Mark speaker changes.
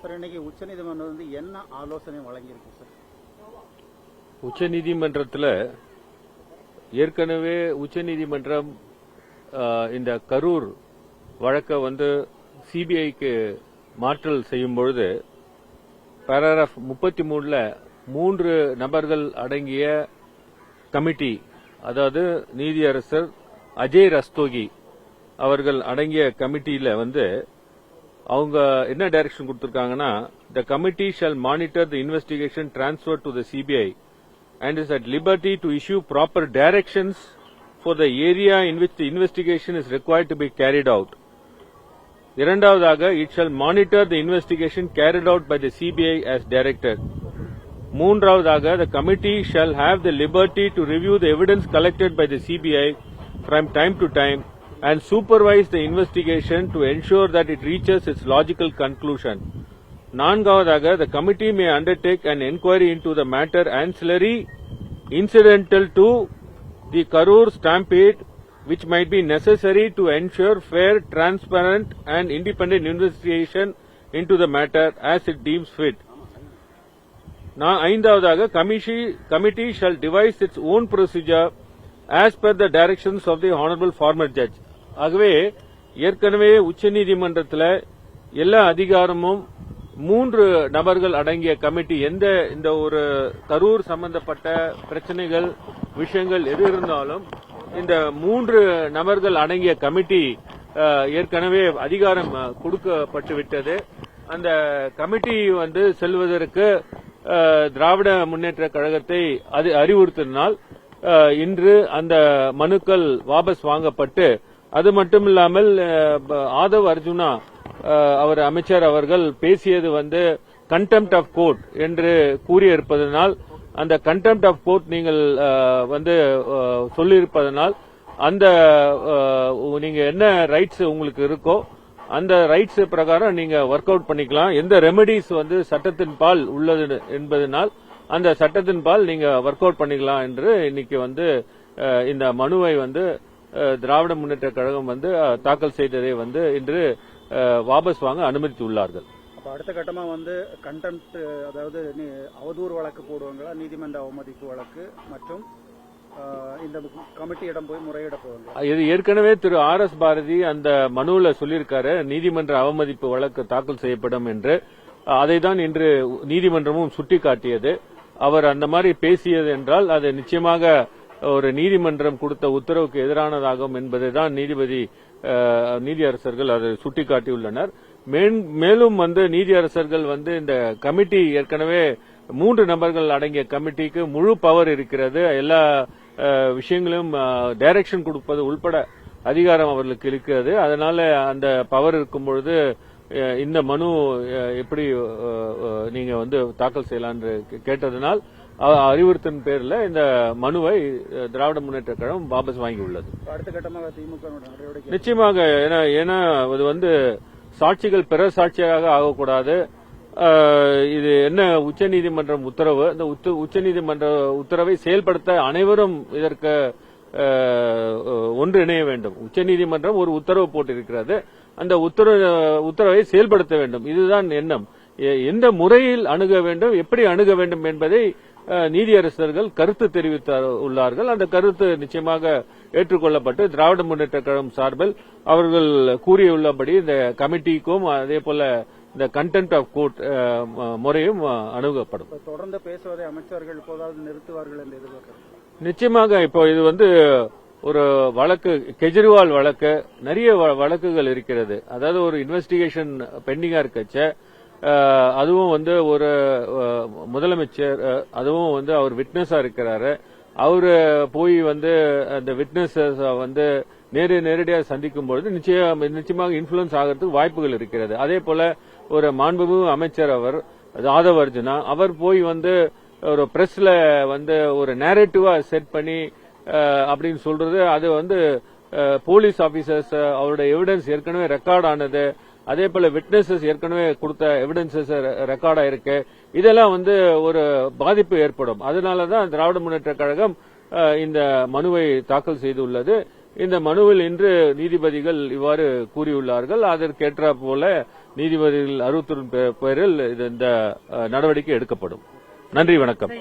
Speaker 1: Sir இன்னைக்கு உச்சநீதிமன்றம் வந்து என்ன ஆலோசனை வழங்கியிருக்கு சார்?
Speaker 2: உச்சநீதிமன்றத்தில் ஏற்கனவே உச்சநீதிமன்றம் இந்த கரூர் வழக்கை வந்து சிபிஐக்கு மாற்றல் செய்யும் பொழுது பாராகிராஃப் 33ல 3 நபர்கள் அடங்கிய கமிட்டி, அதாவது நீதியரசர் அஜய் ரஸ்தோகி அவர்கள் அடங்கிய கமிட்டியில வந்து அவங்க என்ன direction கொடுத்திருக்காங்கன்னா, the committee shall monitor the investigation transferred to the CBI and is at liberty to issue proper directions for the area in which the investigation is required to be carried out. இரண்டாவதாக, it shall monitor the investigation carried out by the CBI as directed. மூன்றாவதாக, the committee shall have the liberty to review the evidence collected by the CBI from time to time and supervise the investigation to ensure that it reaches its logical conclusion. நான்காவதாக, the committee may undertake an inquiry into the matter ancillary incidental to the Karur stampede which might be necessary to ensure fair, transparent and independent investigation into the matter as it deems fit. ஐந்தாவதாக, committee shall devise its own procedure as per the directions of the honorable former judge. ஆகவே ஏற்கனவே உச்சநீதிமன்றத்தில் எல்லா அதிகாரமும் 3 நபர்கள் அடங்கிய committee, இந்த ஒரு கரூர் சம்பந்தப்பட்ட பிரச்சனைகள் விஷயங்கள் எது இருந்தாலும் இந்த 3 நபர்கள் அடங்கிய கமிட்டி ஏற்கனவே அதிகாரம் கொடுக்கப்பட்டு விட்டது. அந்த கமிட்டி வந்து செல்வதற்கு திராவிட முன்னேற்ற கழகத்தை அறிவுறுத்தினால் இன்று அந்த மனுக்கள் வாபஸ் வாங்கப்பட்டு, அது மட்டுமில்லாமல் ஆதவ் அர்ஜுனா அவர் அமைச்சர் அவர்கள் பேசியது வந்து கண்டெம்ட் ஆஃப் கோர்ட் என்று கூறியிருப்பதனால், அந்த கண்டெம்ட் ஆஃப் கோர்ட் நீங்கள் வந்து சொல்லியிருப்பதனால் அந்த நீங்க என்ன ரைட்ஸ் உங்களுக்கு இருக்கோ அந்த ரைட்ஸ் பிரகாரம் நீங்க ஒர்க் அவுட் பண்ணிக்கலாம். எந்த ரெமெடிஸ் வந்து சட்டத்தின் பால் உள்ளது என்பதனால் அந்த சட்டத்தின் பால் நீங்க ஒர்க் அவுட் பண்ணிக்கலாம் என்று இன்னைக்கு வந்து இந்த மனுவை வந்து திராவிட முன்னேற்ற கழகம் வந்து தாக்கல் செய்ததை வந்து இன்று வாபஸ் வாங்க அனுமதித்துள்ளார்கள்.
Speaker 1: அடுத்த கட்டமா வந்து கண்டெம்ட், அதாவது அவதூறு வழக்கு போடுவாங்களா, நீதிமன்ற அவமதிப்பு வழக்கு மற்றும் இந்த கமிட்டியிடம் போய் முறையிட போவாங்க.
Speaker 2: இது ஏற்கனவே திரு RS பாரதி அந்த மனுவில் சொல்லியிருக்காரு, நீதிமன்ற அவமதிப்பு வழக்கு தாக்கல் செய்யப்படும் என்று. அதைதான் இன்று நீதிமன்றமும் சுட்டிக்காட்டியது. அவர் அந்த மாதிரி பேசியது என்றால் அது நிச்சயமாக ஒரு நீதிமன்றம் கொடுத்த உத்தரவுக்கு எதிரானதாகும் என்பதை தான் நீதியரசர்கள் அதை சுட்டிக்காட்டியுள்ளனர். மேலும் வந்து நீதியரசர்கள் வந்து இந்த கமிட்டி ஏற்கனவே 3 நபர்கள் அடங்கிய கமிட்டிக்கு முழு பவர் இருக்கிறது. எல்லா விஷயங்களும் டைரக்ஷன் கொடுப்பது உள்பட அதிகாரம் அவர்களுக்கு இருக்கிறது. அதனால அந்த பவர் இருக்கும் பொழுது இந்த மனு எப்படி நீங்க வந்து தாக்கல் செய்யலாம் என்று கேட்டதனால் அறிவுறுத்தின் பேரில் இந்த மனுவை திராவிட முன்னேற்ற கழகம் வாபஸ் வாங்கியுள்ளது.
Speaker 1: அடுத்த கட்டமாக திமுக
Speaker 2: நிச்சயமாக, ஏன்னா அது வந்து சாட்சிகள் பிற சாட்சியாக ஆகக்கூடாது. இது என்ன உச்சநீதிமன்றம் உத்தரவு, இந்த உச்சநீதிமன்ற உத்தரவை செயல்படுத்த அனைவரும் இதற்கு ஒன்றிணைய வேண்டும். உச்சநீதிமன்றம் ஒரு உத்தரவு போட்டிருக்கிறது, அந்த உத்தரவை செயல்படுத்த வேண்டும். இதுதான் எண்ணம். எந்த முறையில் அணுக வேண்டும், எப்படி அணுக வேண்டும் என்பதை நீதியரசர்கள் கருத்து தெரிவித்துள்ளார்கள். அந்த கருத்து நிச்சயமாக ஏற்றுக்கொள்ளப்பட்டு திராவிட முன்னேற்ற கழகம் சார்பில் அவர்கள் கூறியுள்ளபடி இந்த கமிட்டிக்கும் அதே போல இந்த கண்டெம்ட் ஆஃப் கோர்ட் முறையும் அணுகப்படும்.
Speaker 1: தொடர்ந்து பேசுவதை அமைச்சர்கள் இப்போதாவது நிறுத்துவார்கள் என்று எதிர்பார்க்கிறேன்.
Speaker 2: நிச்சயமாக. இப்போ இது வந்து ஒரு வழக்கு, கெஜ்ரிவால் வழக்கு, நிறைய வழக்குகள் இருக்கிறது. அதாவது ஒரு இன்வெஸ்டிகேஷன் பெண்டிங்கா இருக்கச்ச, அதுவும் வந்து ஒரு முதலமைச்சர், அதுவும் வந்து அவர் விட்னஸா இருக்கிறாரு. அவரு போய் வந்து அந்த விட்னஸஸ் வந்து நேரடியாக சந்திக்கும் பொழுது நிச்சயமாக இன்ஃபுளுன்ஸ் ஆகிறதுக்கு வாய்ப்புகள் இருக்கிறது. அதே போல ஒரு மாண்புமிகு அமைச்சர் அவர் ஆதவ் அர்ஜுனா, அவர் போய் வந்து ஒரு பிரஸ்ல வந்து ஒரு நேரேட்டிவா செட் பண்ணி அப்படின்னு சொல்றது, அது வந்து போலீஸ் ஆபீசர்ஸ் அவருடைய எவிடன்ஸ் ஏற்கனவே ரெக்கார்ட் ஆனது, அதே போல விட்னஸஸ் ஏற்கனவே கொடுத்த எவிடன்சஸ் ரெக்கார்டா இருக்கு. இதெல்லாம் வந்து ஒரு பாதிப்பு ஏற்படும். அதனாலதான் திராவிட முன்னேற்ற கழகம் இந்த மனுவை தாக்கல் செய்துள்ளது. இந்த மனுவில் இன்று நீதிபதிகள் இவ்வாறு கூறியுள்ளார்கள். அதற்கேற்ற போல நீதிபதிகள் 61 பேரில் இந்த நடவடிக்கை எடுக்கப்படும். நன்றி, வணக்கம்.